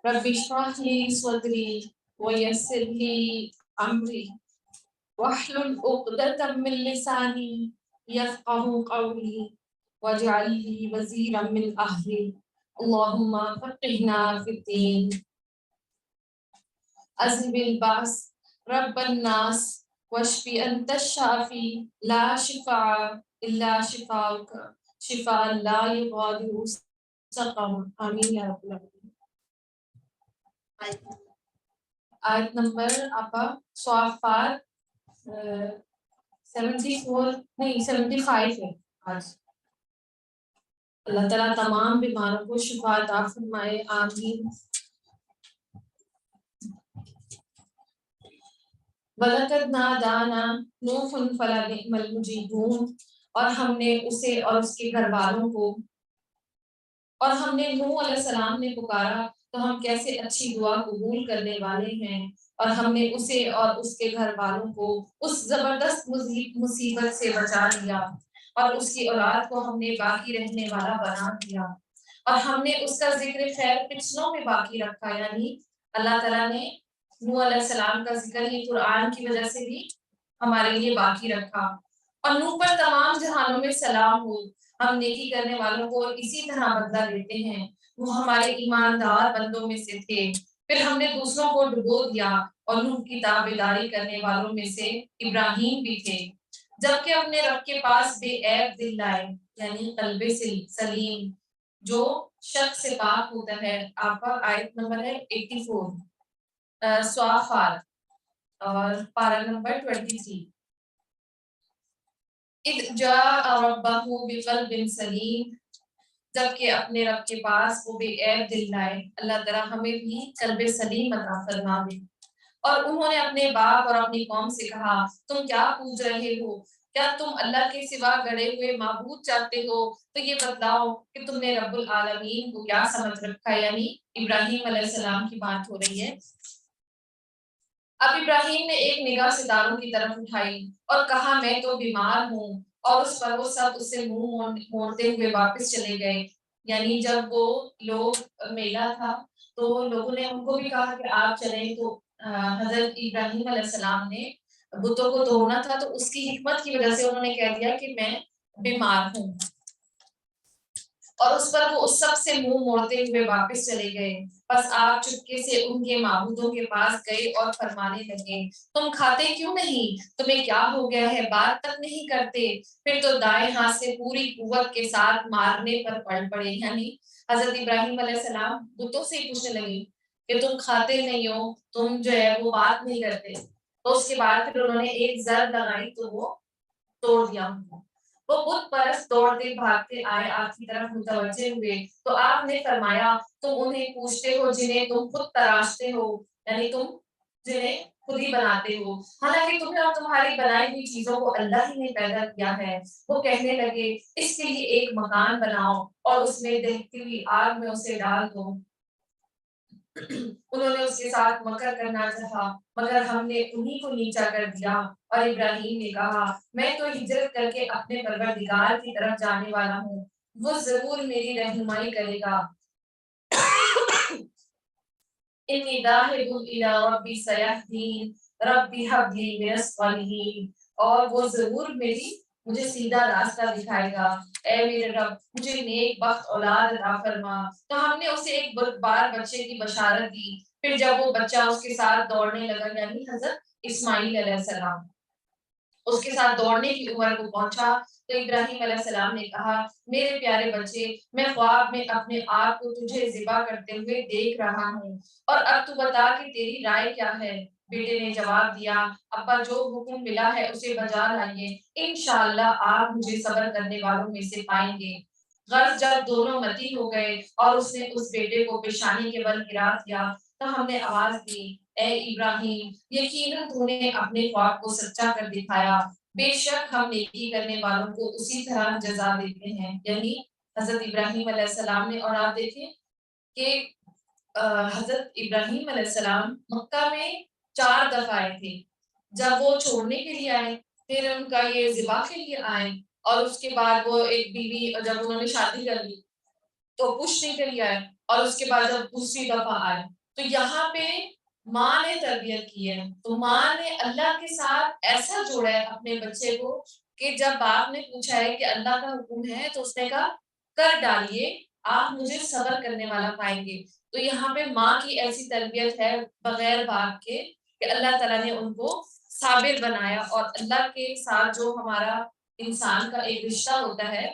رب اشرح لي صدري ويسر لي أمري واحلل عقدة من لساني يفقه قولي واجعل لي وزيرا من أهلي اللهم فقهنا في الدين أذهب البأس رب الناس واشف أنت الشافي لا شفاء إلا شفاؤك شفاء لا يغادر سقما آمين يا رب العالمين. آیت نمبر آپ صافات 74 نہیں 75 ہے آج. اللہ تعالیٰ تمام بیماروں کو شفا عطا فرمائے آمین. وَلَقَدْ نَادَانَا نُوحٌ فَلَنِعْمَ الْمُجِيبُونَ اور ہم نے اسے اور اس کے گھر والوں کو اور ہم نے نوح علیہ السلام نے پکارا تو ہم کیسے اچھی دعا قبول کرنے والے ہیں. اور ہم نے اسے اور اس کے گھر والوں کو اس زبردست مصیبت سے بچا لیا اور اس کی اولاد کو ہم نے باقی رہنے والا بنا دیا. اور ہم نے اس کا ذکر خیر پچھلوں میں باقی رکھا یعنی اللہ تعالیٰ نے نوح علیہ السلام کا ذکر ہی قرآن کی وجہ سے بھی ہمارے لیے باقی رکھا. اور نوح پر تمام جہانوں میں سلام ہو. ہم نیکی کرنے والوں کو اسی طرح بدلہ دیتے ہیں. وہ ہمارے ایماندار بندوں میں سے تھے. پھر ہم نے دوسروں کو ڈبو دیا اور نوح کی تابعداری کرنے والوں میں سے ابراہیم بھی تھے جبکہ اپنے رب کے پاس بے عیب دل لائے یعنی قلب سلیم جو شک سے پاک ہوتا ہے. آپ کا آیت نمبر ہے 84 صافات اور پارہ نمبر 23. اذ جاء ربہ بقلب سلیم جبکہ اپنے رب کے پاس وہ بے عیب دل لائے. اللہ تعالیٰ ہمیں بھی قلب سلیم عطا فرما دے. اور انہوں نے اپنے باپ اور اپنی قوم سے کہا تم کیا پوج رہے ہو؟ کیا تم اللہ کے سوا گڑے ہوئے معبود چاہتے ہو؟ تو یہ بتلاؤ کہ تم نے رب العالمین کو کیا سمجھ رکھا. یعنی ابراہیم علیہ السلام کی بات ہو رہی ہے. اب ابراہیم نے ایک نگاہ ستاروں کی طرف اٹھائی اور کہا میں تو بیمار ہوں. اور اس پر وہ سب اسے منہ موڑتے ہوئے واپس چلے گئے. یعنی جب وہ لوگ میلہ تھا تو لوگوں نے ان کو بھی کہا کہ آپ چلیں تو حضرت ابراہیم علیہ السلام نے بتوں کو توڑنا تھا تو اس کی حکمت کی وجہ سے انہوں نے کہہ دیا کہ میں بیمار ہوں اور اس پر وہ اس سب سے منہ موڑتے ہوئے واپس چلے گئے. بس آپ چپکے سے ان کے معبودوں کے پاس گئے اور فرمانے لگے تم کھاتے کیوں نہیں؟ تمہیں کیا ہو گیا ہے؟ بات تک نہیں کرتے؟ پھر تو دائیں ہاتھ سے پوری قوت کے ساتھ مارنے پر پڑ پڑے. یعنی حضرت ابراہیم علیہ السلام بتوں سے ہی پوچھنے لگے کہ تم کھاتے نہیں ہو، تم جو ہے وہ بات نہیں کرتے. تو اس کے بعد پھر انہوں نے ایک ضرب لگائی تو وہ توڑ دیا. وہ بت پرست دوڑتے بھاگتے آئے آپ کی طرف متوجہ ہوئے تو آپ نے فرمایا تم انہیں پوچھتے ہو جنہیں تم خود تراشتے ہو یعنی تم جنہیں خود ہی بناتے ہو حالانکہ تمہیں اور تمہاری بنائی ہوئی چیزوں کو اللہ ہی نے پیدا کیا ہے. وہ کہنے لگے اس کے لیے ایک مکان بناؤ اور اس میں دہتی ہوئی آگ میں اسے ڈال دو. انہوں نے اس کے ساتھ مکر کرنا چاہا مگر ہم نے انہی کو نیچا کر دیا. اور ابراہیم نے کہا میں تو ہجرت کر کے اپنے پروردگار کی طرف جانے والا ہوں، وہ ضرور میری رہنمائی کرے گا. انی ذاہب الی ربی سیہدین ربی ھب لی من الصالحین اور وہ ضرور مجھے سیدھا راستہ دکھائے گا. اے میرے رب مجھے نیک بخت اولاد عطا فرما. تو ہم نے اسے ایک بار بچے کی بشارت دی. پھر جب وہ بچہ اس کے ساتھ دوڑنے لگا یعنی حضرت اسماعیل علیہ السلام اس کے ساتھ دوڑنے کی عمر کو پہنچا تو ابراہیم علیہ السلام نے کہا میرے پیارے بچے میں خواب میں اپنے آپ کو تجھے ذبح کرتے ہوئے دیکھ رہا ہوں اور اب تو بتا کہ تیری رائے کیا ہے. بیٹے نے جواب دیا ابا جو حکم ملا ہے اسے بجا لائیے انشاءاللہ آپ مجھے صبر کرنے والوں میں سے پائیں گے. غرض جب دونوں متی ہو گئے اور اس نے اس بیٹے کو پیشانی کے بل گرا دیا تو ہم نے آواز دی اے ابراہیم یقیناً تو نے اپنے خواب کو سچا کر دکھایا. بے شک ہم نیکی کرنے والوں کو اسی طرح جزا دیتے ہیں. یعنی حضرت ابراہیم علیہ السلام نے اور آپ دیکھیں کہ حضرت ابراہیم علیہ السلام مکہ میں 4 دفعہ آئے تھے. جب وہ چھوڑنے کے لیے آئے پھر ان کا یہ ذبح کے لیے آئے اور اس کے بعد وہ ایک بیوی جب انہوں نے شادی کر لی تو پوچھنے کے لیے آئے اور اس کے بعد جب دوسری دفعہ آئے تو یہاں پہ ماں نے تربیت کی ہے، تو ماں نے اللہ کے ساتھ ایسا جوڑا ہے اپنے بچے کو کہ جب باپ نے پوچھا ہے کہ اللہ کا حکم ہے تو اس نے کہا کر ڈالیے، آپ مجھے صبر کرنے والا پائیں گے۔ تو یہاں پہ ماں کی ایسی تربیت ہے بغیر باپ کے کہ اللہ تعالیٰ نے ان کو صابر بنایا، اور اللہ کے ساتھ جو ہمارا انسان کا ایک رشتہ ہوتا ہے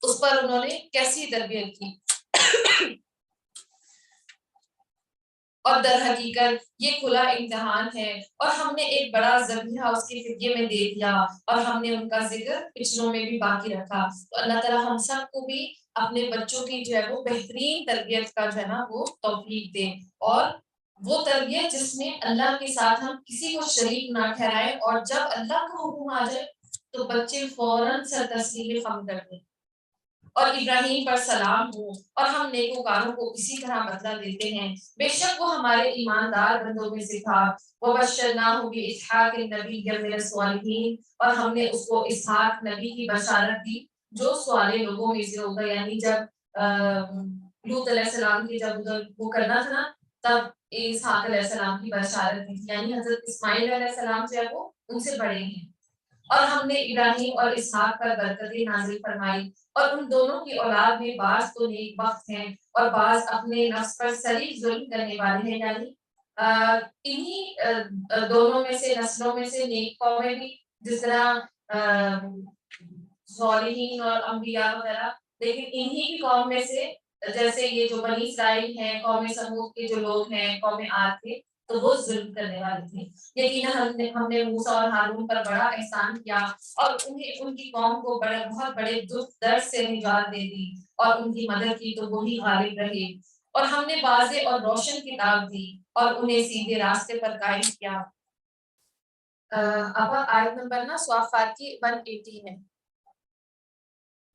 اس پر انہوں نے کیسی تربیت کی۔ اور در حقیقت یہ کھلا امتحان ہے، اور ہم نے ایک بڑا ذبیحہ اس کے فدیے میں دے دیا، اور ہم نے ان کا ذکر پچھلوں میں بھی باقی رکھا۔ تو اللہ تعالیٰ ہم سب کو بھی اپنے بچوں کی جو ہے وہ بہترین تربیت کا جو ہے نا وہ توفیق دے، اور وہ تربیت جس میں اللہ کے ساتھ ہم کسی کو شریک نہ ٹھہرائیں، اور جب اللہ کا حکم آ جائے تو بچے فوراً سر تسلیم خم کر دیں اور ابراہیم پر سلام ہو، اور ہم نیکوکاروں کو اسی طرح بدلہ دیتے ہیں۔ بے شک وہ ہمارے ایماندار بندوں میں سے تھا، وَبَشَّرْنَاهُ بِإِسْحَاقَ نَبِيًّا مِنَ الصَّالِحِينَ، اور ہم نے اس کو اسحاق نبی کی بشارت دی جو صالح لوگوں میں سے ہوگا، یعنی جب لوط علیہ السلام کی جب ادھر وہ کرنا تھا نا تب اسحاق علیہ السلام کی بشارت دی تھی، یعنی حضرت اسماعیل علیہ السلام جو ہے وہ ان سے بڑے ہیں۔ اور ہم نے ابراہیم اور اسحاق پر برکتیں نازل فرمائی، اور ان دونوں کی اولاد میں بعض تو نیک بخت ہیں اور بعض اپنے نفس پر سریح ظلم کرنے والے ہیں، یعنی انہی دونوں میں سے نسلوں میں سے نیک قومیں بھی جس طرح صالحین اور انبیاء وغیرہ، لیکن انہی کی قوم میں سے جیسے یہ جو بنی اسرائیل ہیں، قوم سمود کے جو لوگ ہیں، قوم عاد کے، تو وہ ظلم کرنے والے تھے۔ یقیناً ہم نے موسیٰ اور ہارون پر بڑا احسان کیا، اور انہیں ان کی قوم کو بہت بڑے دکھ درد سے نجات دے دی، اور ان کی مدد کی تو وہی غالب رہے۔ اور ہم نے واضح اور روشن کتاب دی اور انہیں سیدھے راستے پر قائم کیا۔ اب آیت نمبر نا صافات کی 180 ہے۔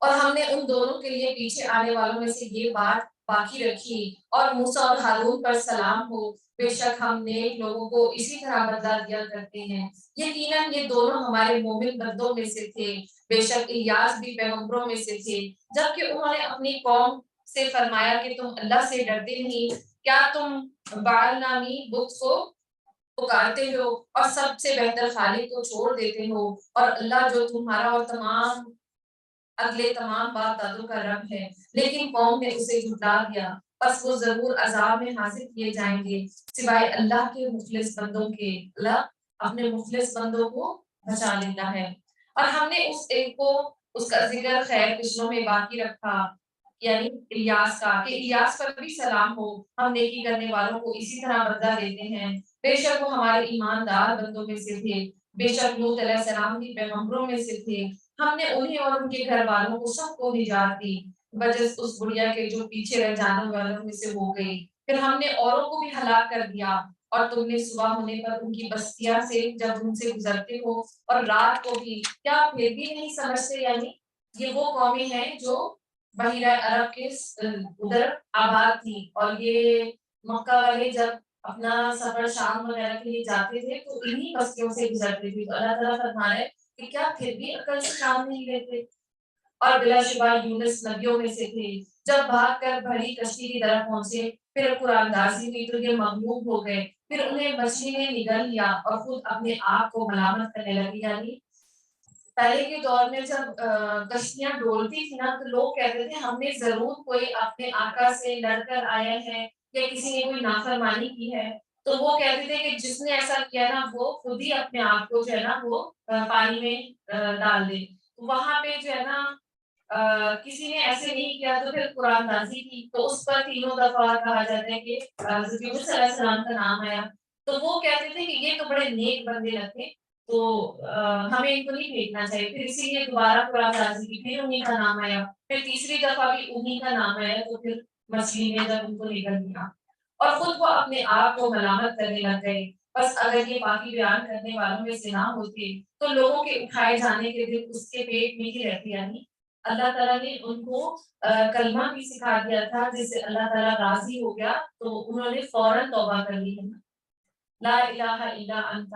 اور ہم نے ان دونوں کے لیے پیچھے آنے والوں میں سے یہ بات باقی رکھی، اور موسیٰ اور ہارون پر سلام ہو، بے شک ہم نیک لوگوں کو اسی طرح بدلہ دیا کرتے ہیں۔ یقیناً یہ دونوں ہمارے مومن بندوں میں سے تھے، بے شک الیاس بھی پیغمبروں میں سے تھے، جبکہ انہوں نے اپنی قوم سے فرمایا کہ تم اللہ سے ڈرتے نہیں، کیا تم بال نامی بت کو پکارتے ہو اور سب سے بہتر خالق کو چھوڑ دیتے ہو، اور اللہ جو تمہارا اور اگلے تمام باپ دادوں کا رب ہے۔ لیکن قوم نے اسے جھٹلا دیا، پس وہ ضرور عذاب میں حاضر کیے جائیں گے، سوائے اللہ کے مخلص بندوں کے۔ اللہ اپنے مخلص بندوں کو بچا لیتا ہے۔ اور ہم نے اس ایک کو اس کا ذکر خیر پچھلوں میں باقی رکھا، یعنی الیاس کا، کہ الیاس پر بھی سلام ہو، ہم نیکی کرنے والوں کو اسی طرح بدلہ دیتے ہیں۔ بے شک وہ ہمارے ایماندار بندوں میں سے تھے، بے شک لوط علیہ السلام بھی پیغمبروں میں سے تھے، ہم نے انہیں اور ان کے گھر والوں کو سب کو نجات دی، بجز اس بڑھیا کے جو پیچھے رہ جانے والوں میں سے ہو گئی۔ پھر ہم نے اوروں کو بھی ہلاک کر دیا، اور تم نے صبح ہونے پر ان کی بستیاں سے جب ان سے گزرتے ہو اور رات کو بھی، کیا پھر بھی نہیں سمجھتے؟ یعنی یہ وہ قومیں ہیں جو بحیرہ عرب کے ادھر آباد تھی، اور یہ مکہ والے جب اپنا سفر شام وغیرہ کے لیے جاتے تھے تو انہی بستیوں سے گزرتے تھے۔ تو اللہ تعالیٰ فرما رہے کہ کیا پھر بھی عقل سے کام نہیں لیتے؟ اور بلا شبہ یونس نبیوں میں سے تھے، جب بھاگ کر بھری کشتی کی طرف پہنچے، پھر قرآن دازی ہوئی تو یہ مغلوب ہو گئے، پھر انہیں مچھلی نے نگل لیا اور خود اپنے آپ کو ملامت کرنے لگی۔ یعنی پہلے کے دور میں جب کشتیاں ڈولتی تھی نا تو لوگ کہتے تھے ہم نے ضرور کوئی اپنے آقا سے لڑ کر آیا ہے یا کسی نے کوئی نافرمانی کی ہے، تو وہ کہتے تھے کہ جس نے ایسا کیا نا وہ خود ہی اپنے آپ کو جو ہے نا وہ پانی میں ڈال دے۔ وہاں پہ جو ہے نا کسی نے ایسے نہیں کیا تو پھر قرآن نازی کی، تو اس پر تینوں دفعہ کہا جاتا ہے کہ حضرت یونس علیہ السلام کا نام آیا، تو وہ کہتے تھے کہ یہ تو بڑے نیک بندے لگتے، تو ہمیں ان کو نہیں بھیجنا چاہیے۔ پھر اسی لیے دوبارہ قرآن نازل کی، پھر انہیں کا نام آیا، پھر تیسری دفعہ بھی انہیں کا نام آیا، تو پھر مچھلی نے جب ان کو نگل دیا اور خود وہ اپنے آپ کو ملامت کرنے لگ گئے۔ بس اگر یہ باقی بیان کرنے والوں میں سے نہ ہوتے تو لوگوں کے اٹھائے جانے کے دن اس کے پیٹ میں ہی رہتے، یعنی اللہ تعالیٰ نے ان کو کلمہ بھی سکھا دیا تھا جس سے اللہ تعالیٰ راضی ہو گیا، تو انہوں نے فوراً توبہ کر لی ہے۔ لا الہ الا انت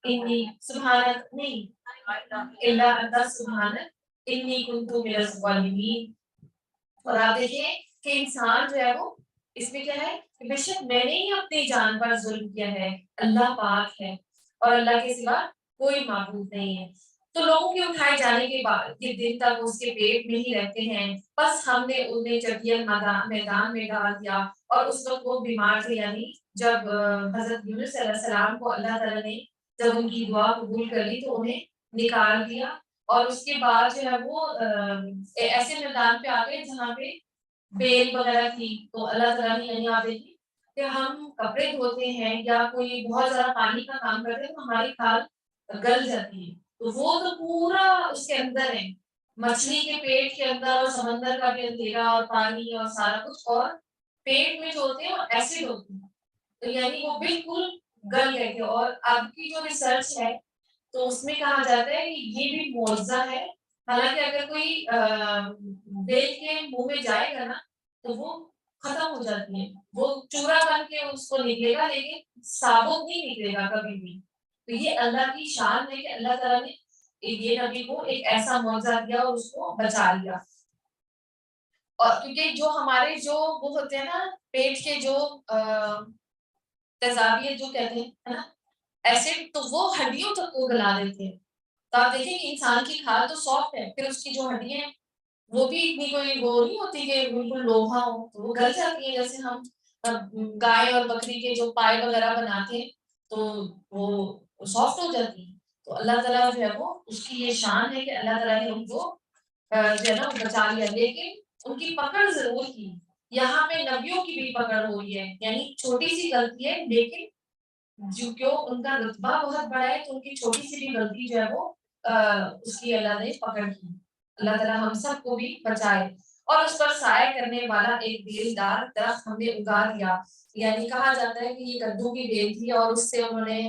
انی سبحانک نہیں الا انت سبحانک انی کنت من الظالمین۔ اور آپ دیکھیں کہ انسان جو ہے وہ اس میں کیا ہے کہ بے شک میں نے ہی اپنی جان پر ظلم کیا ہے، اللہ پاک ہے اور اللہ کے سوا کوئی معبود نہیں ہے۔ تو لوگوں کے اٹھائے جانے کے بعد کے دن تک اس کے پیٹ میں ہی رہتے ہیں، بس ہم نے انہیں جبیل میدان میں ڈال دیا اور اس وقت وہ بیمار تھے، یعنی جب حضرت یونس علیہ السلام کو اللہ تعالیٰ نے جب ان کی دعا قبول کر لی تو انہیں نکال دیا، اور اس کے بعد جو ہے وہ ایسے میدان پہ آ گئے جہاں پہ بیل وغیرہ تھی، تو اللہ تعالیٰ نے یعنی آپ دیکھیے کہ ہم کپڑے دھوتے ہیں یا کوئی بہت زیادہ پانی کا کام کرتے ہیں تو ہماری کھال گل جاتی ہے، تو وہ تو پورا اس کے اندر ہے، مچھلی کے پیٹ کے اندر اور سمندر کا بھی اندھیرا اور پانی اور سارا کچھ، اور پیٹ میں جو ہوتے ہیں وہ ایسڈ ہوتے ہیں، تو یعنی وہ بالکل گل گئے تھے۔ اور اب کی جو ریسرچ ہے تو اس میں کہا جاتا ہے کہ یہ بھی معجزہ ہے، حالانکہ اگر کوئی بیل کے منہ میں جائے گا نا تو وہ ختم ہو جاتی ہے، وہ چورا بن کے اس کو نکلے گا لیکن ثابت نہیں نکلے گا کبھی بھی۔ تو یہ اللہ کی شان ہے کہ اللہ تعالیٰ نے یہ نبی کو ایک ایسا معجزہ دیا اور اس کو بچا لیا۔ اور کیونکہ جو ہمارے جو وہ ہوتے ہیں نا پیٹ کے جو تیزابیت جو کہتے ہیں ہے نا ایسڈ، تو وہ ہڈیوں تک کو گلا دیتے ہیں، تو آپ دیکھیں کہ انسان کی کھال تو سافٹ ہے، پھر اس کی جو ہڈیاں ہیں وہ بھی اتنی کوئی وہ نہیں ہوتی کہ بالکل لوہا ہو، تو وہ گل جاتی ہیں، جیسے ہم گائے اور بکری کے جو پائے وغیرہ بناتے ہیں تو وہ سافٹ ہو جاتی ہیں۔ تو اللہ تعالیٰ جو ہے وہ اس کی یہ شان ہے کہ اللہ تعالیٰ نے ان کو جو ہے نا بچا لیا، لیکن ان کی پکڑ ضرور کی، یہاں پہ نبیوں کی بھی پکڑ ہو رہی ہے، یعنی چھوٹی سی غلطی ہے لیکن جو کیوں ان کا رتبہ بہت بڑا ہے تو ان کی چھوٹی سی بھی غلطی جو ہے وہ اس کی اللہ نے پکڑ کی۔ اللہ تعالیٰ ہم سب کو بھی بچائے، اور اس پر سایہ کرنے والا ایک بیلدار درخت ہم نے اگا دیا، یعنی کہا جاتا ہے کہ یہ کدو کی بیل تھی اور اس سے انہوں نے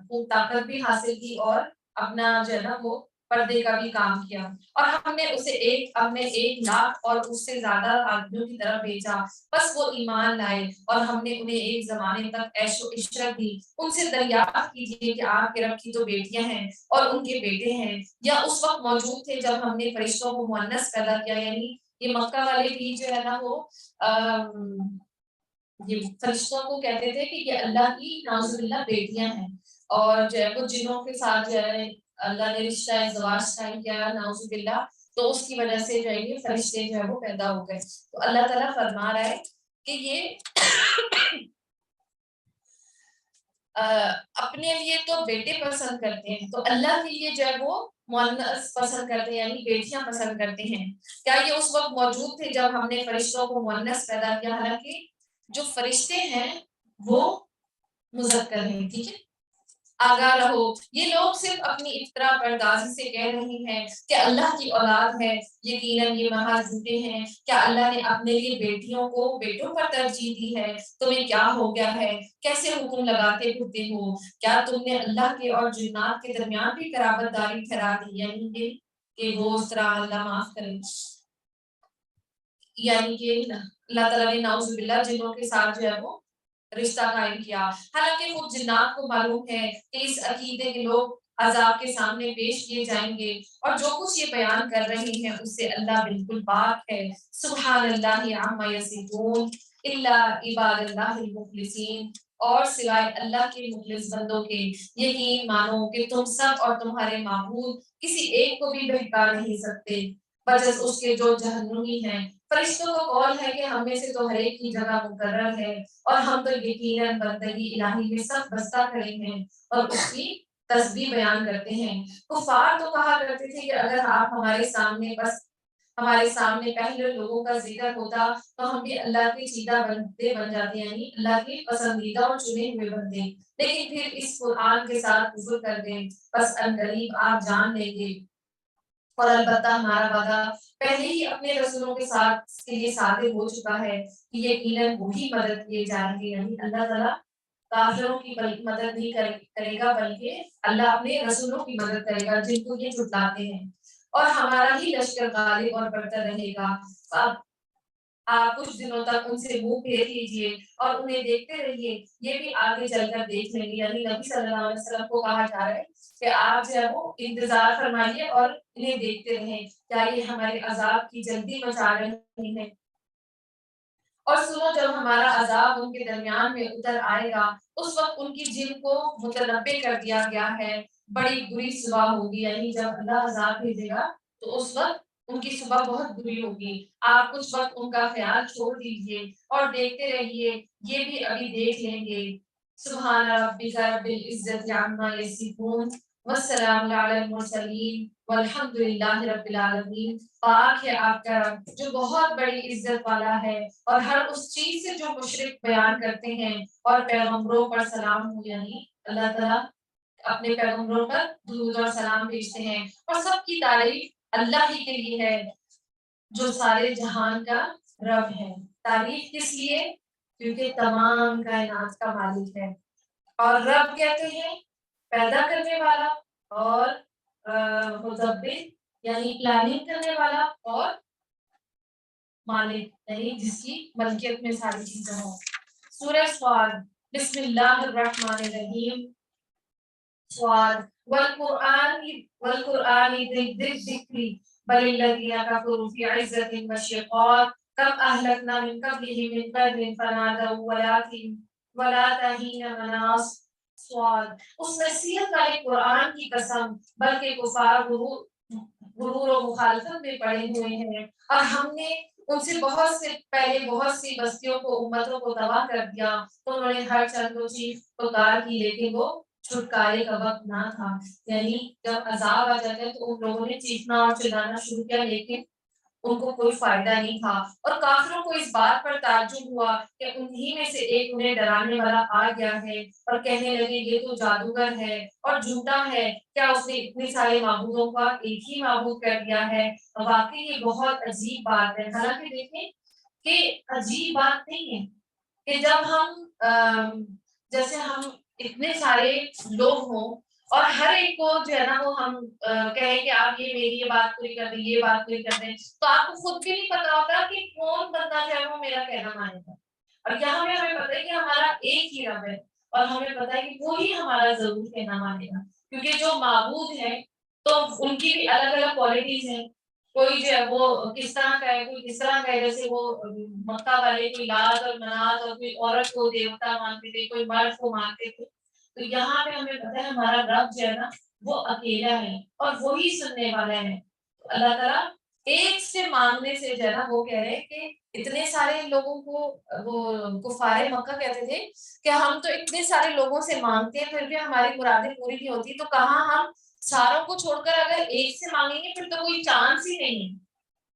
خوب طاقت بھی حاصل کی اور اپنا جو ہے نا وہ پردے کا بھی کام کیا، اور ہم نے اسے ہم نے 1 لاکھ اور اس سے زیادہ آدمیوں کی طرف بھیجا، بس وہ ایمان لائے اور ہم نے انہیں ایک زمانے تک عیش و عشرت دی۔ ان سے دریافت کیجیے کہ آپ کے رب کی تو بیٹیاں ہیں اور ان کے بیٹے ہیں، یا اس وقت موجود تھے جب ہم نے فرشتوں کو مؤنث پیدا کیا، یعنی یہ مکہ والے بھی جو ہے نا وہ یہ فرشتوں کو کہتے تھے کہ یہ اللہ کی نعوذ باللہ بیٹیاں ہیں، اور جو ہے وہ جنوں کے ساتھ جو ہے اللہ نے رشتہ ازدواج قائم کیا نعوذ باللہ، تو اس کی وجہ سے جو ہے یہ فرشتے جو ہے وہ پیدا ہو گئے۔ تو اللہ تعالیٰ فرما رہا ہے کہ یہ اپنے لیے تو بیٹے پسند کرتے ہیں، تو اللہ کے لیے جو ہے وہ مؤنث پسند کرتے ہیں، یعنی بیٹیاں پسند کرتے ہیں۔ کیا یہ اس وقت موجود تھے جب ہم نے فرشتوں کو مؤنث پیدا کیا، حالانکہ جو فرشتے ہیں وہ مذکر ہیں، ٹھیک ہے، آگاہ رہو، یہ لوگ صرف اپنی افطرا پردازی سے کہہ رہے ہیں کہ اللہ کی اولاد ہے، یقیناً یہ محض جھوٹے ہیں، کیا اللہ نے اپنے لیے بیٹیوں کو بیٹوں پر ترجیح دی ہے، تمہیں کیا ہو گیا ہے، کیسے حکم لگاتے پھرتے ہو، کیا تم نے اللہ کے اور جنات کے درمیان بھی قرابت داری ٹھہرا دی، یعنی کہ وہ اس طرح اللہ معاف کرے، یعنی کہ اللہ تعالیٰ نے نعوذ باللہ جنوں کے ساتھ جو ہے وہ رشتہ قائم کیا، حالانکہ وہ جنات کو معلوم ہے کہ اس عقیدے کے لوگ عذاب کے سامنے پیش کیے جائیں گے، اور جو کچھ یہ بیان کر رہے ہیں اس سے اللہ بالکل پاک ہے۔ سبحان اللہ عما یصفون الا عباد اللہ المخلصین، اور سوائے اللہ کے مخلص بندوں کے یقین مانو کہ تم سب اور تمہارے معبود کسی ایک کو بھی بہکا نہیں سکتے بجز اس کے جو جہنمی ہیں۔ فرشتوں کو قول ہے کہ ہم میں سے تو ہر ایک کی جگہ مقرر ہے، اور ہم تو یقیناً بندگی الہی میں سب بستہ کھڑے ہیں اور اس کی تسبیح بیان کرتے ہیں۔ کفار تو کہا کرتے تھے کہ اگر آپ ہمارے سامنے پہلے لوگوں کا ذکر ہوتا تو ہم بھی اللہ کے چیدہ بندے بن جاتے، یعنی اللہ کے پسندیدہ اور چنے ہوئے بندے، لیکن پھر اس قرآن کے ساتھ کفر کر دیں، بس عنقریب آپ جان لیں گے، اور البتہ ہمارا وعدہ پہلے ہی اپنے رسولوں کے ساتھ اس کے لیے صادق ہو چکا ہے کہ یقیناً وہی مدد کیے جائیں گے، یعنی اللہ تعالیٰ کافروں کی مدد نہیں کرے گا بلکہ اللہ اپنے رسولوں کی مدد کرے گا جن کو یہ جھٹلاتے ہیں، اور ہمارا ہی لشکر غالب اور برتر رہے گا۔ اب آپ کچھ دنوں تک ان سے منہ پھیر لیجیے اور انہیں دیکھتے رہیے، یہ بھی آگے چل کر دیکھ لیں گے۔ یعنی نبی صلی اللہ علیہ وسلم کو کہا جا رہا ہے کہ آپ جو ہے وہ انتظار فرمائیے اور انہیں دیکھتے رہیں، کیا یہ ہمارے عذاب کی جلدی مچا رہے ہیں۔ اور سنو، جب ہمارا عذاب ان کے درمیان میں اتر آئے گا، اس وقت ان کی جن کو متنبع کر دیا گیا ہے، بڑی بری صبح ہوگی۔ یعنی جب اللہ عذاب بھیجے گا تو اس وقت ان کی صبح بہت بری ہوگی۔ آپ کچھ وقت ان کا خیال چھوڑ دیجیے اور دیکھتے رہیے، یہ بھی ابھی دیکھ لیں گے۔ سبحان ربک رب العزت عما یصفون والسلام علی المرسلین والحمد للہ رب العالمین۔ پاک ہے آپ کا رب جو بہت بڑی عزت والا ہے، اور ہر اس چیز سے جو مشرک بیان کرتے ہیں، اور پیغمبروں پر سلام ہو، یعنی اللہ تعالیٰ اپنے پیغمبروں پر درود اور سلام بھیجتے ہیں، اور سب کی تعریف اللہ ہی کے لیے ہے جو سارے جہان کا رب ہے۔ تعریف کس لیے؟ کیونکہ تمام کائنات کا مالک ہے۔ اور رب کہتے ہیں پیدا کرنے والا، اور مدبر یعنی پلاننگ کرنے والا، اور مالک یعنی جس کی ملکیت میں ساری چیزیں ہوں۔ سورہ صاد، بسم اللہ الرحمن الرحیم۔ صاد والقرآن ذی الذکر بل الذین کفروا فی عزة وشقاق کم اہلکنا من قبلہم من قرن فنادوا ولا تحین مناص۔ صاد، اس نصیحت والے قرآن کی قسم، بلکہ کفار غرور و مخالفت میں پڑے ہوئے ہیں، اور ہم نے ان سے بہت سے پہلے بہت سی بستیوں کو، امتوں کو تباہ کر دیا، تو انہوں نے ہر چند کو چیخ پکار کی، لیکن وہ چھٹکارے کا وقت نہ تھا۔ یعنی جب عذاب آ جاتا ہے تو ان لوگوں نے چیخنا اور چلانا شروع کیا، لیکن ان کو کوئی فائدہ نہیں تھا۔ اور کافروں کو اس بات پر تعجب ہوا کہ انہی میں سے ایک انہیں ڈرانے والا آ گیا ہے، اور کہنے لگے یہ تو جادوگر ہے اور جھوٹا ہے، کیا اس نے اتنے سارے معبودوں کا ایک ہی معبود کر دیا ہے؟ واقعی یہ بہت عجیب بات ہے۔ حالانکہ دیکھیں کہ عجیب بات نہیں ہے کہ جب ہم جیسے ہم اتنے سارے لوگ ہوں اور ہر ایک کو جو ہے نا وہ ہم کہیں کہ آپ یہ میری یہ بات پوری کر دیں، یہ بات پوری کر دیں، تو آپ کو خود بھی نہیں پتا ہوتا کہ کون بندہ جو ہے وہ میرا کہنا مانے گا۔ اور یہاں پہ ہمیں پتہ ہے کہ ہمارا ایک ہی رب ہے، اور ہمیں پتہ ہے کہ وہی ہمارا ضرور کہنا مانے گا، کیونکہ جو معبود ہے تو ان کی بھی الگ الگ کوالٹیز ہیں۔ کوئی جو ہے وہ کس طرح کا ہے، کوئی کس طرح کا ہے، جیسے وہ مکہ والے کوئی لات اور منات، اور کوئی عورت کو دیوتا مانتے تھے، کوئی مرد کو مانتے تھے۔ تو یہاں پہ ہمیں پتہ ہے ہمارا رب جو ہے نا وہ اکیلا ہے اور وہی سننے والا ہے۔ تو اللہ تعالیٰ ایک سے مانگنے سے جو ہے نا وہ کہہ رہے ہیں کہ اتنے سارے لوگوں کو، وہ کفار مکہ کہتے تھے کہ ہم تو اتنے سارے لوگوں سے مانگتے ہیں پھر بھی ہماری مرادیں پوری نہیں ہوتی، تو کہاں ہم ساروں کو چھوڑ کر اگر ایک سے مانگیں گے پھر تو کوئی چانس ہی نہیں ہے۔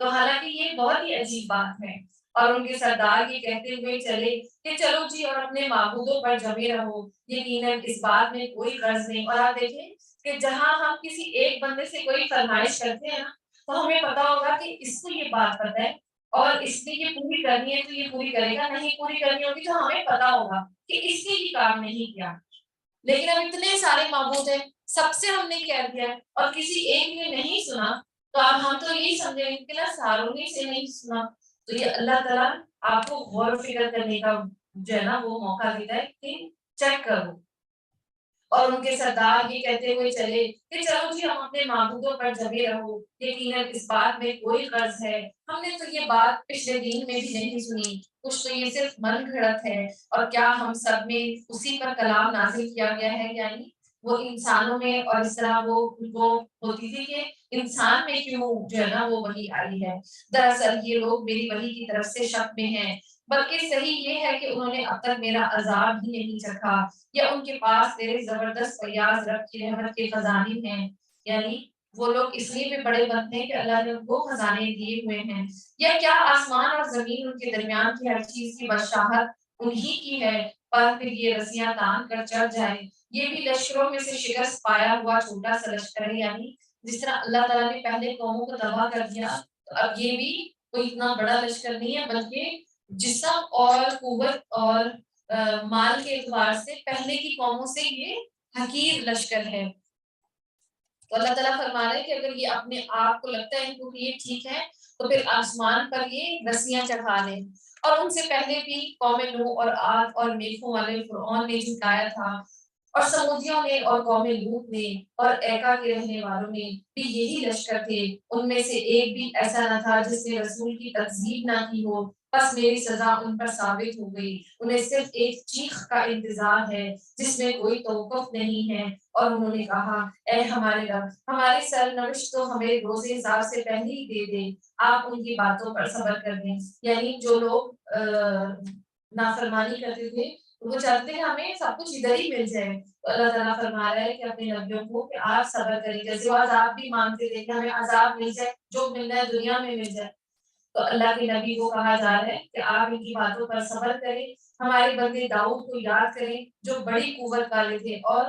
تو حالانکہ یہ بہت ہی عجیب بات ہے۔ اور ان کے سردار یہ کہتے ہوئے چلے کہ چلو جی اور اپنے معبودوں پر جمے رہو، یقیناً اس بات میں کوئی غرض نہیں۔ اور آپ دیکھیں کہ جہاں ہم کسی ایک بندے سے کوئی فرمائش کرتے ہیں نا، تو ہمیں پتا ہوگا کہ اس کو یہ بات پتہ ہے اور اس نے یہ پوری کرنی ہے تو یہ پوری کرے گا، نہیں پوری کرنی ہوگی تو ہمیں پتا ہوگا کہ اس نے یہ کام نہیں کیا۔ لیکن اب اتنے سارے معبود ہیں، سب سے ہم نے کہہ دیا ہے اور کسی ایک نے نہیں سنا، تو اب ہم تو یہی سمجھیں گے کہ نا ساروں نے سے نہیں سنا۔ تو یہ اللہ تعالیٰ آپ کو غور و فکر کرنے کا جو ہے نا وہ موقع دیتا ہے کہ چیک کرو۔ اور ان کے سردار یہ کہتے ہوئے چلے کہ چلو جی ہم اپنے معبودوں پر جمے رہو، یقیناً اس بات میں کوئی غرض ہے، ہم نے تو یہ بات پچھلے دین میں بھی نہیں سنی، کچھ تو یہ صرف من گھڑت ہے، اور کیا ہم سب میں اسی پر کلام نازل کیا گیا ہے؟ یعنی وہ انسانوں میں، اور اس طرح وہ ہوتی تھی کہ انسان میں کیوں جو ہے نا وہ وحی آئی ہے۔ دراصل یہ لوگ میری وحی کی طرف سے شک میں ہیں، بلکہ صحیح یہ ہے کہ انہوں نے اب تک میرا عذاب ہی نہیں چکھا، یا ان کے پاس میرے زبردست فیاض رب کی رحمت کے خزانے ہیں۔ یعنی وہ لوگ اس لیے بھی بڑے بنتے ہیں کہ اللہ نے ان کو خزانے دیے ہوئے ہیں، یا کیا آسمان اور زمین ان کے درمیان کی ہر چیز کی بادشاہت انہی کی ہے، پر پھر یہ رسیاں تان کر چڑھ جائے۔ یہ بھی لشکروں میں سے شکست پایا ہوا چھوٹا سا لشکر ہے، یعنی جس طرح اللہ تعالیٰ نے پہلے قوموں کو تباہ کر دیا، تو اب یہ بھی کوئی اتنا بڑا لشکر نہیں ہے، بلکہ جسم اور قوت اور مال کے اعتبار سے پہلے کی قوموں سے یہ حقیر لشکر ہے۔ تو اللہ تعالیٰ فرما رہے ہیں کہ اگر یہ اپنے آپ کو لگتا ہے ان کو کہ یہ ٹھیک ہے، تو پھر آسمان پر یہ رسیاں چڑھا لیں۔ اور ان سے پہلے بھی قوم نوح اور عاد اور میخوں والے فرعون نے جھٹلایا تھا، اور سمودیوں نے اور قوم لوط نے اور ایکا کے رہنے والوں نے بھی یہی لشکر تھے، ان میں سے ایک بھی ایسا نہ تھا جس نے رسول کی تکذیب نہ کی ہو، بس میری سزا ان پر ثابت ہو گئی، انہیں صرف ایک چیخ کا انتظار ہے جس میں کوئی توقف نہیں ہے۔ اور انہوں نے کہا، اے ہمارے رب، ہماری سرنوشت تو ہمیں روز حساب سے پہلے ہی دے دے، آپ ان کی باتوں پر صبر کر دیں۔ یعنی جو لوگ نافرمانی کرتے تھے وہ چاہتے ہیں ہمیں سب کچھ ادھر ہی مل جائے، تو اللہ تعالیٰ فرما رہا ہے کہ اپنے نبیوں کو کہ آپ صبر کریں، جیسے وہ عذاب بھی مانگتے تھے کہ ہمیں عذاب مل جائے، جو ملنا ہے دنیا میں مل جائے، تو اللہ کے نبی کو کہا جا رہا ہے کہ آپ ان کی باتوں پر صبر کریں، ہمارے بندے داؤد کو یاد کریں جو بڑی قوت والے تھے۔ اور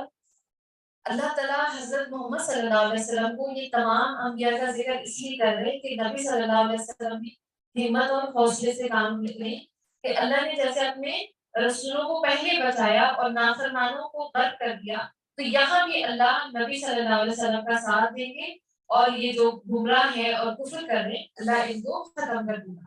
اللہ تعالیٰ حضرت محمد صلی اللہ علیہ وسلم کو یہ تمام انبیاء کا ذکر اس لیے کر رہے کہ نبی صلی اللہ علیہ وسلم بھی ہمت اور حوصلے سے کام لیں کہ اللہ نے جیسے اپنے رسولوں کو پہلے بچایا اور نافرمانوں کو غرق کر دیا، تو یہاں بھی اللہ نبی صلی اللہ علیہ وسلم کا ساتھ دیں گے، اور یہ جو گمراہ ہیں اور کفر کر رہے ہیں اللہ ان کو ختم کر دے گا۔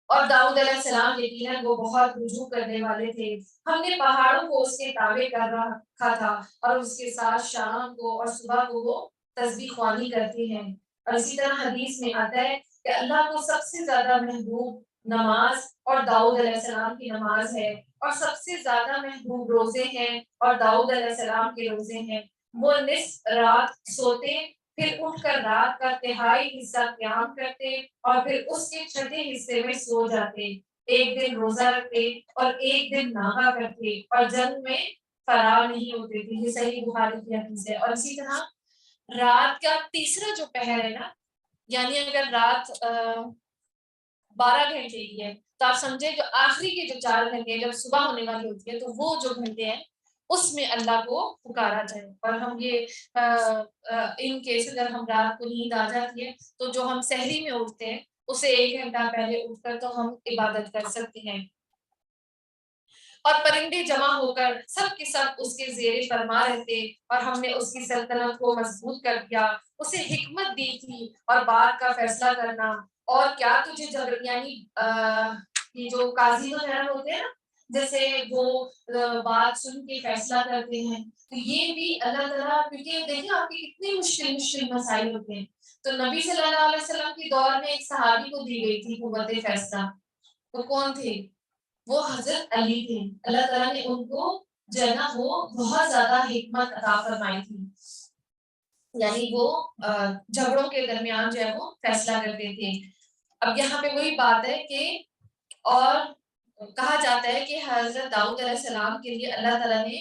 اور داؤد علیہ السلام یقیناً وہ بہت رجوع کرنے والے تھے، ہم نے پہاڑوں کو اس کے تابع کر رکھا تھا، اور اس کے ساتھ شام کو اور صبح کو وہ تسبیح خوانی کرتے ہیں۔ اور اسی طرح حدیث میں آتا ہے کہ اللہ کو سب سے زیادہ محبوب نماز اور داؤد علیہ السلام کی نماز ہے، اور سب سے زیادہ محبوب روزے ہیں اور داؤد علیہ السلام کے روزے ہیں۔ وہ نصف رات سوتے، پھر اٹھ کر رات کا تہائی حصہ قیام کرتے، اور پھر اس کے چھٹے حصے میں سو جاتے، ایک دن روزہ رکھتے اور ایک دن ناغا کرتے، اور جنگ میں فرار نہیں ہوتے تھے۔ یہ صحیح بخاری کی حدیث ہے۔ اور اسی طرح رات کا تیسرا جو پہر ہے نا، یعنی اگر رات 12 گھنٹے کی ہے تو آپ سمجھے جو آخری کے جو 4 گھنٹے جب صبح ہونے والی ہوتی ہے، تو وہ جو گھنٹے ہیں اس میں اللہ کو پکارا جائے۔ اور ہم یہ ان کیس اگر ہم رات کو نیند آ جاتی ہے تو جو ہم سحری میں اٹھتے ہیں اسے 1 گھنٹہ پہلے اٹھ کر تو ہم عبادت کر سکتے ہیں۔ اور پرندے جمع ہو کر سب کے سب اس کے زیر فرما رہتے، اور ہم نے اس کی سلطنت کو مضبوط کر دیا، اسے حکمت دی تھی اور بات کا فیصلہ کرنا، اور کیا تجھے یعنی یہ جو قاضی وغیرہ ہوتے ہیں نا، جیسے وہ بات سن کے فیصلہ کرتے ہیں، تو یہ بھی اللہ تعالیٰ، کیونکہ دیکھیں آپ کے کتنے مشکل مشکل مسائل ہوتے ہیں، تو نبی صلی اللہ علیہ وسلم کے دور میں ایک صحابی کو دی گئی تھی قوت فیصلہ، وہ کون تھے؟ وہ حضرت علی تھے۔ اللہ تعالیٰ نے ان کو جو ہے نا وہ بہت زیادہ حکمت عطا فرمائی تھی، یعنی وہ جھگڑوں کے درمیان جو ہے وہ فیصلہ کرتے تھے۔ اب یہاں پہ وہی بات ہے کہ اور کہا جاتا ہے کہ حضرت داؤد علیہ السلام کے لیے اللہ تعالیٰ نے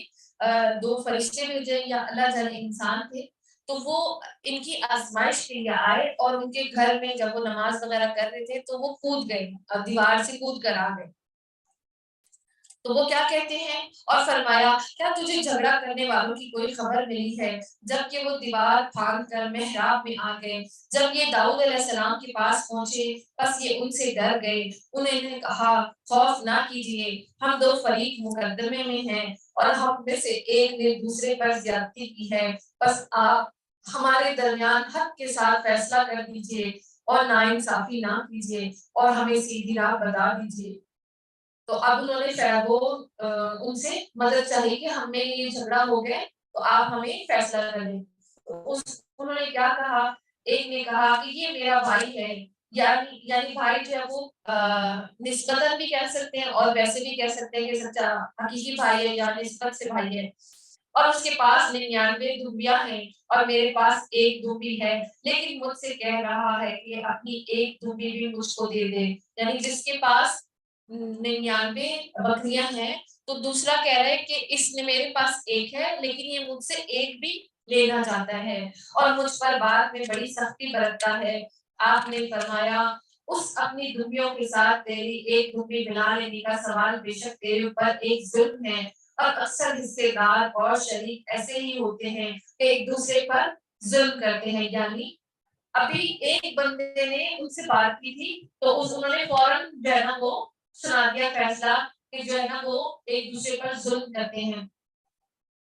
2 فرشتے بھیجے، یا اللہ جانے انسان تھے، تو وہ ان کی آزمائش کے لیے آئے، اور ان کے گھر میں جب وہ نماز وغیرہ کر رہے تھے تو وہ کود گئے، دیوار سے کود کر آ گئے، تو وہ کیا کہتے ہیں؟ اور فرمایا، کیا تجھے جھگڑا کرنے والوں کی کوئی خبر ملی ہے؟ جبکہ وہ دیوار پھاند کر محراب میں آ گئے، جب یہ داؤد علیہ السلام کے پاس پہنچے بس یہ ان سے ڈر گئے، انہیں نے کہا، خوف نہ کیجیے، ہم 2 فریق مقدمے میں ہیں، اور ہم میں سے ایک نے دوسرے پر زیادتی کی ہے، بس آپ ہمارے درمیان حق کے ساتھ فیصلہ کر دیجیے، اور ناانصافی نہ کیجیے، اور ہمیں سیدھی راہ بتا دیجیے۔ تو اب انہوں نے وہ ان سے مدد چاہی کہ ہم میں یہ جھگڑا ہو گیا، تو آپ ہمیں فیصلہ کر دیں۔ انہوں نے کیا کہا؟ ایک نے کہا کہ یہ میرا بھائی ہے، یعنی بھائی جو ہے وہ نسبتاً بھی کہہ سکتے ہیں اور ویسے بھی کہہ سکتے ہیں کہ سچا حقیقی بھائی ہے یا نسبت سے بھائی ہے، اور اس کے پاس 99 دمبیاں ہیں اور میرے پاس ایک دمبی ہے، لیکن مجھ سے کہہ رہا ہے کہ اپنی ایک دمبی بھی مجھ کو دے دے، یعنی جس کے پاس 99 بکریاں ہیں، تو دوسرا کہہ رہا ہے کہ اس نے میرے پاس ایک ہے لیکن یہ مجھ سے ایک بھی لینا چاہتا ہے، اور مجھ پر بات میں بڑی سختی برتتا ہے۔ آپ نے فرمایا، اس اپنی دمبیوں کے ساتھ تیری ایک دمبی ملا لینے کا سوال بے شک تیرے اوپر ایک ظلم ہے، اور اکثر حصے دار اور شریک ایسے ہی ہوتے ہیں کہ ایک دوسرے پر ظلم کرتے ہیں، یعنی ابھی ایک بندے نے ان سے بات کی تھی تو انہوں نے فوراً جو ہے نا وہ سنا دیا فیصلہ کہ جو ہے نا وہ ایک دوسرے پر ظلم کرتے ہیں۔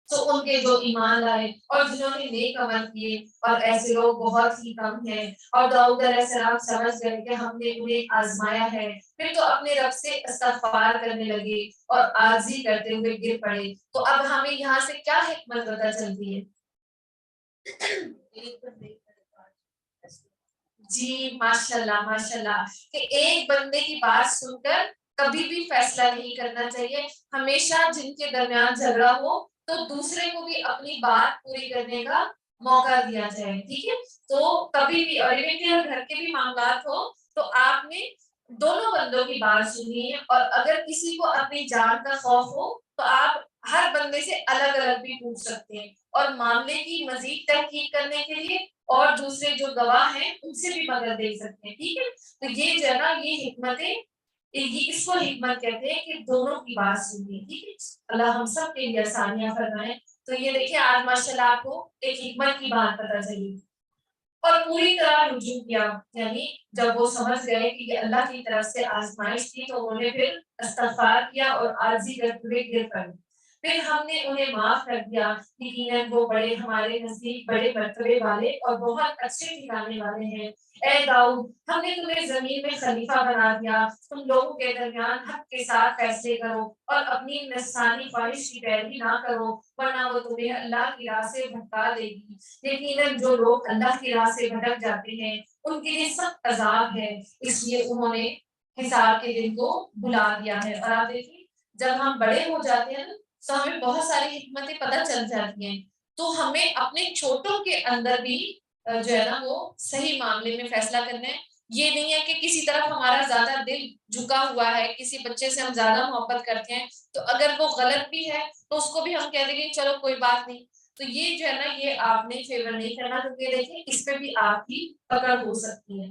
تو ان کے جو ایمان لائے اور جنہوں نے نیک عمل کیے، اور ایسے لوگ بہت ہی کم ہیں۔ اور داؤد علیہ السلام سمجھ گئے کہ ہم نے انہیں آزمایا ہے، پھر تو اپنے رب سے استغفار کرنے لگے اور عاجزی کرتے ہوئے گر پڑے۔ تو اب ہمیں یہاں سے کیا حکمت پتہ چلتی ہے؟ جی ماشاء اللہ کہ ایک بندے کی بات سن کر کبھی بھی فیصلہ نہیں کرنا چاہیے، ہمیشہ جن کے درمیان جھگڑا ہو تو دوسرے کو بھی اپنی بات پوری کرنے کا موقع دیا جائے، ٹھیک ہے؟ تو کبھی بھی، اور ایون کہ گھر کے بھی معاملات ہو تو آپ نے دونوں بندوں کی بات سنی ہے، اور اگر کسی کو اپنی جان کا خوف ہو تو آپ ہر بندے سے الگ الگ بھی پوچھ سکتے ہیں، اور معاملے کی مزید تحقیق کرنے کے لیے اور دوسرے جو گواہ ہیں ان سے بھی مدد دے سکتے ہیں، ٹھیک ہے؟ تو یہ جو ہے نا یہ حکمتیں، یہ اس کو حکمت کہتے ہیں کہ دونوں کی بات سننی، ٹھیک ہے؟ اللہ ہم سب کے لیے آسانیاں فرمائے۔ تو یہ دیکھیں آج ماشاءاللہ آپ کو ایک حکمت کی بات پتہ چلی، اور پوری طرح رجوع کیا، یعنی جب وہ سمجھ گئے کہ یہ اللہ کی طرف سے آزمائش تھی تو انہوں نے پھر استغفار کیا اور عاجزی کرتے ہوئے گر پڑے۔ پھر ہم نے انہیں معاف کر دیا، یقیناً وہ بڑے ہمارے نزدیک بڑے مرتبے والے اور بہت اچھے ٹھکانے والے ہیں۔ اے داؤد، ہم نے تمہیں زمین میں خلیفہ بنا دیا، تم لوگوں کے درمیان حق کے ساتھ فیصلے کرو اور اپنی نفسانی خواہش کی پیروی نہ کرو، ورنہ وہ تمہیں اللہ کی راہ سے بھٹکا دے گی۔ یقیناً جو لوگ اللہ کی راہ سے بھٹک جاتے ہیں ان کے لیے سخت عذاب ہے، اس لیے انہوں نے حساب کے دن کو بلا دیا ہے۔ اور آپ دیکھیں جب ہم بڑے ہو جاتے ہیں نا تو ہمیں بہت ساری حکمتیں پتہ چل جاتی ہیں، تو ہمیں اپنے چھوٹوں کے اندر بھی جو ہے نا وہ صحیح معاملے میں فیصلہ کرنا ہے۔ یہ نہیں ہے کہ کسی طرف ہمارا زیادہ دل جھکا ہوا ہے، کسی بچے سے ہم زیادہ محبت کرتے ہیں تو اگر وہ غلط بھی ہے تو اس کو بھی ہم کہہ دیں گے چلو کوئی بات نہیں۔ تو یہ جو ہے نا یہ آپ نے فیور نہیں کرنا، کیونکہ دیکھیں اس پہ بھی آپ کی پکڑ ہو سکتی ہے۔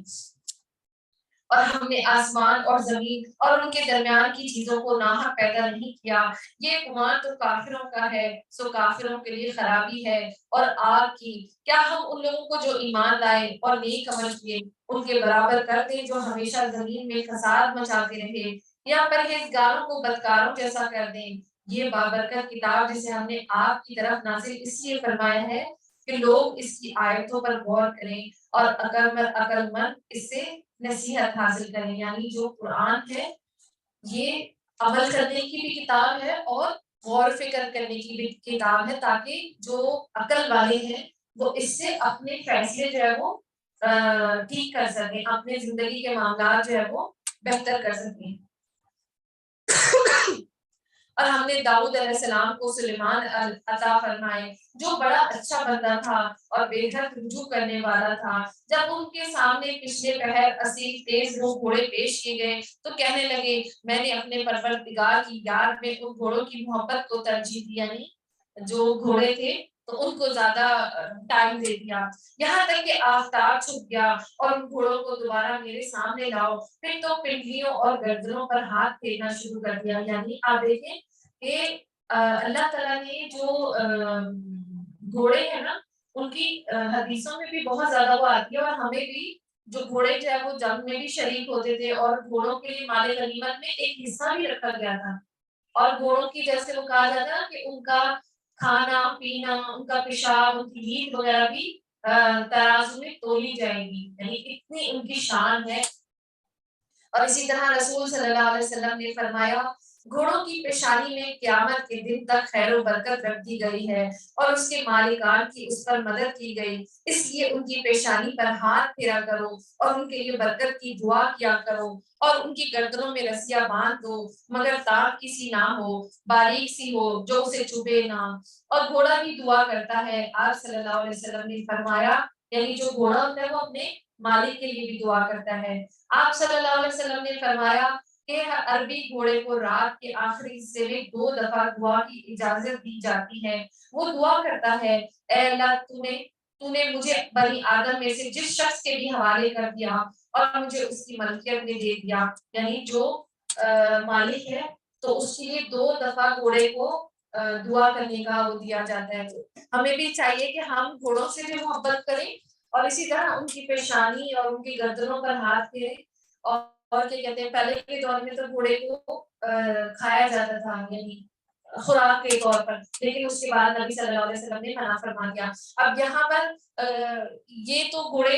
اور ہم نے آسمان اور زمین اور ان کے درمیان کی چیزوں کو ناحق پیدا نہیں کیا، یہ گمان تو کافروں کا ہے، سو کافروں کے لیے خرابی ہے اور آگ کی۔ کیا ہم ان لوگوں کو جو ایمان لائے اور نیک عمل کیے ان کے برابر کر دیں جو ہمیشہ زمین میں فساد مچاتے رہے، یا پرہیزگاروں کو بدکاروں جیسا کر دیں؟ یہ بابرکت کتاب جسے ہم نے آپ کی طرف نازل اس لیے فرمایا ہے کہ لوگ اس کی آیتوں پر غور کریں اور عقل مند اس سے نصیحت حاصل کریں، یعنی جو قرآن ہے یہ عمل کرنے کی بھی کتاب ہے اور غور و فکر کرنے کی بھی کتاب ہے، تاکہ جو عقل والے ہیں وہ اس سے اپنے فیصلے جو ہے وہ ٹھیک کر سکیں، اپنے زندگی کے معاملات جو ہے وہ بہتر کر سکیں۔ اور ہم نے داؤد علیہ السلام کو سلیمان عطا فرمائے جو بڑا اچھا بندہ تھا اور بے حد رجوع کرنے والا تھا۔ جب ان کے سامنے پچھلے پہر اصیل تیز وہ گھوڑے پیش کیے گئے تو کہنے لگے میں نے اپنے پروردگار کی یاد میں ان گھوڑوں کی محبت کو ترجیح دی، یعنی جو گھوڑے تھے تو ان کو زیادہ ٹائم دے دیا، یہاں تک کہ آفتاب چھپ گیا اور ان گھوڑوں کو دوبارہ میرے سامنے لاؤ، پھر تو پنڈلیوں اور گردنوں پر ہاتھ پھیرنا شروع کر دیا۔ یعنی آپ دیکھیں کہ اللہ تعالیٰ نے جو گھوڑے ہیں نا ان کی حدیثوں میں بھی بہت زیادہ وہ آتی ہے، اور ہمیں بھی جو گھوڑے جو ہے وہ جنگ میں بھی شریک ہوتے تھے اور گھوڑوں کے لیے مال غنیمت میں ایک حصہ بھی رکھا گیا تھا، اور گھوڑوں کی جیسے وہ کہا جاتا ہے کہ ان کا کھانا پینا، ان کا پیشاب، ان کی نیند وغیرہ بھی ترازو میں تولی جائے گی، یعنی اتنی ان کی شان ہے۔ اور اسی طرح رسول صلی اللہ علیہ وسلم نے فرمایا گھوڑوں کی پیشانی میں قیامت کے دن تک خیر و برکت رکھ دی گئی ہے اور اس کے مالکان کی اس پر مدد کی گئی، اس لیے ان کی پیشانی پر ہاتھ پھیرا کرو اور ان کے لیے برکت کی دعا کیا کرو، اور ان کی گردنوں میں رسیاں باندھ دو مگر تاب کسی نہ ہو، باریک سی ہو جو اسے چبھے نہ۔ اور گھوڑا بھی دعا کرتا ہے، آپ صلی اللہ علیہ وسلم نے فرمایا یعنی جو گھوڑا ہوتا ہے وہ اپنے مالک کے لیے بھی دعا کرتا ہے۔ آپ صلی اللہ علیہ وسلم نے فرمایا کہ عربی گھوڑے کو رات کے آخری حصے میں 2 دفعہ دعا کی اجازت دی جاتی ہے، وہ دعا کرتا ہے اے اللہ تو نے مجھے بنی آدم میں سے جس شخص کے بھی حوالے کر دیا اور مجھے اس کی ملکیت میں دے دیا، یعنی جو مالک ہے تو اس کے لیے 2 دفعہ گھوڑے کو دعا کرنے کا وہ دیا جاتا ہے۔ ہمیں بھی چاہیے کہ ہم گھوڑوں سے بھی محبت کریں اور اسی طرح ان کی پیشانی اور ان کی گردنوں پر ہاتھ پھیریں، اور کیا کہتے ہیں پہلے کے دور میں تو گھوڑے کو کھایا جاتا تھا، یعنی خوراک کے طور پر، لیکن اس کے بعد نبی صلی اللہ علیہ وسلم نے منع فرما دیا۔ اب یہاں پر یہ تو گھوڑے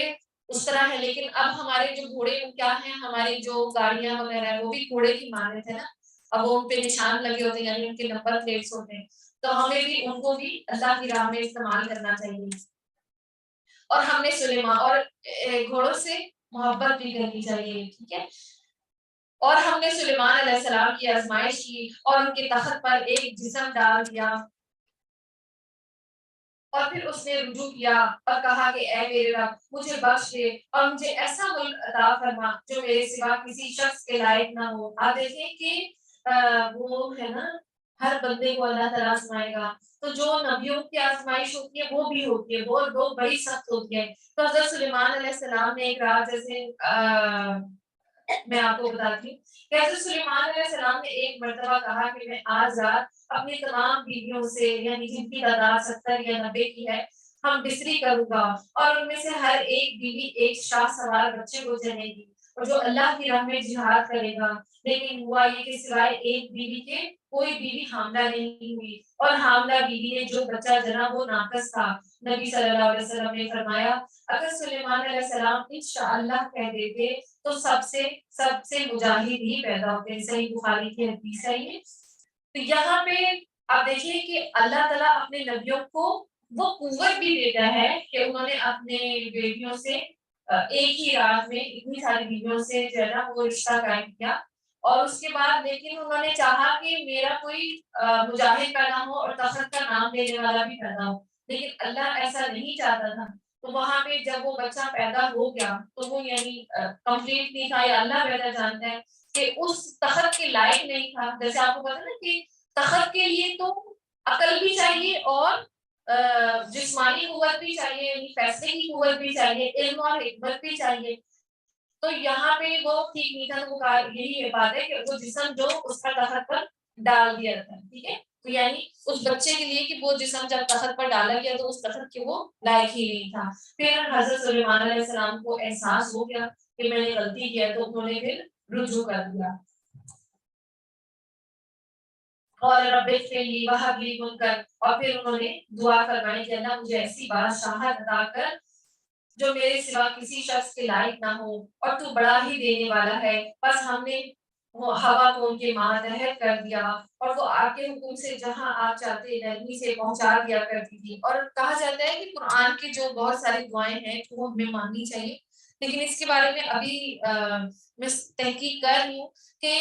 اس طرح ہے، لیکن اب ہمارے جو گھوڑے کیا ہیں، ہماری جو گاڑیاں وغیرہ ہیں وہ بھی گھوڑے کی مانند ہے نا، اب وہ ان پہ نشان لگے ہوتے ہیں، یعنی ان کے نمبر پلیٹس ہوتے ہیں، تو ہمیں بھی ان کو بھی اللہ کی راہ میں استعمال کرنا چاہیے۔ اور ہم نے سلیمان اور گھوڑوں سے محبت بھی کرنی چاہیے، ٹھیک ہے۔ اور ہم نے سلیمان علیہ السلام کی آزمائش کی اور ان کے تخت پر ایک جسم ڈال دیا، اور پھر اس نے رجوع کیا اور کہا کہ اے میرے رب مجھے بخش دے اور مجھے ایسا ملک عطا فرما جو میرے سوا کسی شخص کے لائق نہ ہو۔ آپ دیکھیں کہ وہ ہے نا، ہر بندے کو اللہ تعالیٰ آزمائے گا، تو جو نبیوں کی آزمائش ہوتی ہے وہ بھی ہوتی ہے، وہ بڑی سخت ہوتی ہے۔ تو حضرت سلیمان علیہ السلام نے ایک رات جیسے میں آپ کو بتاتی ہوں کہ حضرت سلیمان علیہ السلام نے ایک مرتبہ کہا کہ میں آج رات اپنی تمام بیویوں سے، یعنی جن کی تعداد 70 یا 90 کی ہے، ہم بستری کروں گا، اور ان میں سے ہر ایک بیوی ایک شاہ سوار بچے کو جنے گی، اور جو اللہ کی راہ میں جہاد کرے گا۔ لیکن ہوا یہ کہ سوائے ایک بیوی کے کوئی بیوی حاملہ نہیں ہوئی، اور حاملہ بیوی نے جو بچہ جنا وہ ناقص تھا۔ نبی صلی اللہ علیہ وسلم نے فرمایا اگر سلیمان علیہ السلام انشاءاللہ کہہ دیتے تو سب سے مجاہد ہی پیدا ہوتے ہیں۔ صحیح بخاری کی حدیث ہے یہ۔ تو یہاں پہ آپ دیکھیے کہ اللہ تعالیٰ اپنے نبیوں کو وہ قوت بھی دیتا ہے کہ انہوں نے اپنے بیٹیوں سے ایک ہی رات میں اتنی ساری بیویوں سے جو ہے نا وہ رشتہ قائم کیا، اور اس کے بعد لیکن انہوں نے چاہا کہ میرا کوئی مجاہد پیدا ہو اور تخت کا نام لینے والا بھی پیدا ہو، لیکن اللہ ایسا نہیں چاہتا تھا۔ تو وہاں پہ جب وہ بچہ پیدا ہو گیا تو وہ یعنی کمپلیٹ نہیں تھا، یا اللہ بہتر جانتا ہے کہ اس تخت کے لائق نہیں تھا۔ جیسے آپ کو پتا نا کہ تخت کے لیے تو عقل بھی چاہیے اور جسمانی قوت بھی چاہیے، یعنی فیصلے کی قوت بھی چاہیے، علم اور حکمت بھی چاہیے۔ تو یہاں پہ وہ ٹھیک نہیں تھا، تو وہ یہی بات ہے کہ وہ جسم جو اس کا تخت پر ڈال دیا تھا، ٹھیک ہے، تو یعنی اس بچے کے لیے کہ وہ جسم جب تخت پر ڈالا گیا تو اس تخت کے وہ لائق ہی نہیں تھا۔ پھر حضرت سلیمان علیہ السلام کو احساس ہو گیا کہ میں نے غلطی کیا، تو انہوں نے پھر رجوع کر دیا۔ اور رب اغفر لی وہب لی ملکا، اور پھر انہوں نے دعا فرمائی کہ اللہ مجھے ایسی بادشاہت عطا کر جو میرے سوا کسی شخص کے لائق نہ ہو، اور تو بڑا ہی دینے والا ہے۔ بس ہم نے ہوا کو ان کے ماتحت کر دیا، اور وہ آپ کے حکم سے جہاں آپ چاہتے نرمی سے پہنچا دیا کرتی تھی۔ اور کہا جاتا ہے کہ قرآن کی جو بہت ساری دعائیں ہیں وہ ہمیں ماننی چاہیے، لیکن اس کے بارے میں ابھی میں تحقیق کر رہی ہوں کہ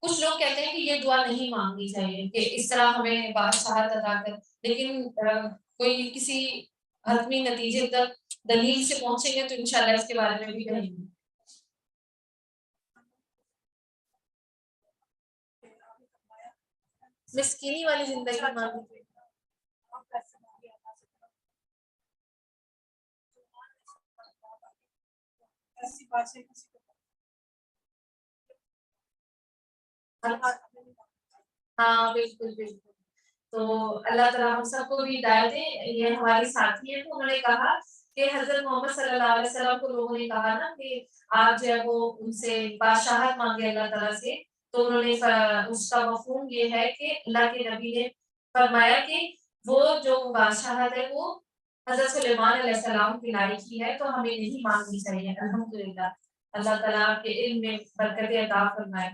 کچھ لوگ کہتے ہیں کہ یہ دعا نہیں مانگنی چاہیے کہ اس طرح ہمیں بادشاہت عطا کر، لیکن کوئی کسی حتمی نتیجے تک دلیل سے پہنچیں گے تو انشاءاللہ اس کے بارے میں بھی کہیں گے۔ مسکینی والی زندگی مانگی، ہاں بالکل بالکل۔ تو اللہ تعالیٰ ہم سب کو بھی ہدایت دے۔ یہ ہماری ساتھی ہیں، تو انہوں نے کہا کہ حضرت محمد صلی اللہ علیہ وسلم کو لوگوں نے کہا نا کہ آپ جو ہے وہ ان سے بادشاہت مانگے اللہ تعالیٰ سے، تو انہوں نے اس کا مفہوم یہ ہے کہ اللہ کے نبی نے فرمایا کہ وہ جو بادشاہت ہے وہ حضرت سلیمان علیہ السلام کی لائق کی ہے، تو ہمیں نہیں مانگنی چاہیے۔ الحمدللہ اللہ تعالیٰ کے علم میں برکت عطا فرمائے۔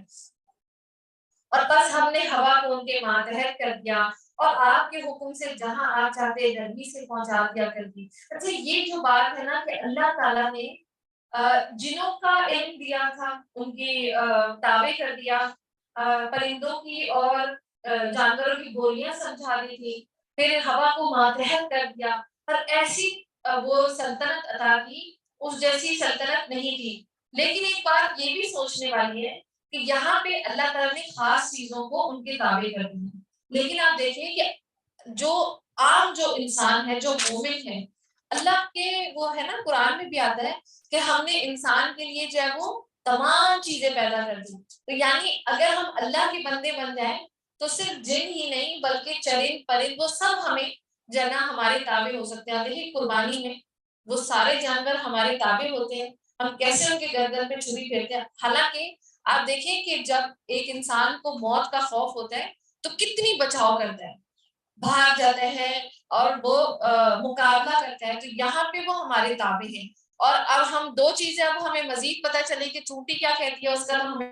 اور بس ہم نے ہوا کو ان کے ماتحت کر دیا، اور آپ کے حکم سے جہاں آپ چاہتے نرمی سے پہنچا دیا کرتی۔ اچھا یہ جو بات ہے نا کہ اللہ تعالیٰ نے جنوں کا علم دیا تھا، ان کی تابع کر دیا، پرندوں کی اور جانوروں کی بولیاں سمجھا دی تھی، پھر ہوا کو ماتحت کر دیا، اور ایسی وہ سلطنت عطا کی، اس جیسی سلطنت نہیں تھی۔ لیکن ایک بات یہ بھی سوچنے والی ہے کہ یہاں پہ اللہ تعالیٰ نے خاص چیزوں کو ان کے تابع کر دیا، لیکن آپ دیکھیں کہ جو عام جو انسان ہے، جو مومن ہے، اللہ کے وہ ہے نا قرآن میں بھی آتا ہے کہ ہم نے انسان کے لیے جو ہے وہ تمام چیزیں پیدا کر دی، تو یعنی اگر ہم اللہ کے بندے بن جائیں تو صرف جن ہی نہیں بلکہ چرند پرند وہ سب ہمیں جنا ہمارے تابع ہو سکتے ہیں۔ دیکھیے قربانی میں وہ سارے جانور ہمارے تابع ہوتے ہیں، ہم کیسے ان کے گردن پہ چھری پھیرتے ہیں۔ حالانکہ آپ دیکھیں کہ جب ایک انسان کو موت کا خوف ہوتا ہے تو کتنی بچاؤ کرتا ہے، بھاگ جاتے ہیں اور وہ مقابلہ کرتا ہے، تو یہاں پہ وہ ہمارے تابع ہیں۔ اور اب ہم دو چیزیں اب ہمیں مزید پتہ چلے کہ چونٹی کیا کہتی ہے، اس کا تو ہمیں